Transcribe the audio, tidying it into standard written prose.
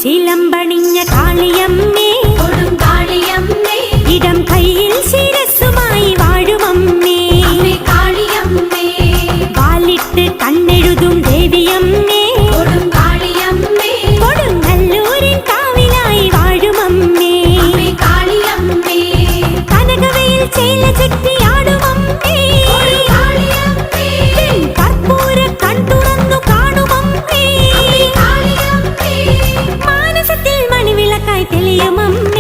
ചിലമ്പണിഞ്ഞ കാളിയമ്മേ കൊടുങ്കാളിയമ്മേ ഇടം കയ്യിൽ ശിരസ്സുമായി വാഴുമമ്മേ കാളിയമ്മേ വാലിട്ട് കണ്ണെഴുതും ദേവിയമ്മേ കൊടുങ്കാളിയമ്മേ കൊടുങ്ങല്ലൂരിൻ കാവിലായി വാഴുമമ്മേ കാളിയമ്മേ കനകവയിൽ ചേല ചുറ്റിയാടുമമ്മേ കർപ്പൂര കൺതുറന്നു കാണുമമ്മേ മാനസത്തിൽ മണിവിളക്കായി തെളിയുമമ്മേ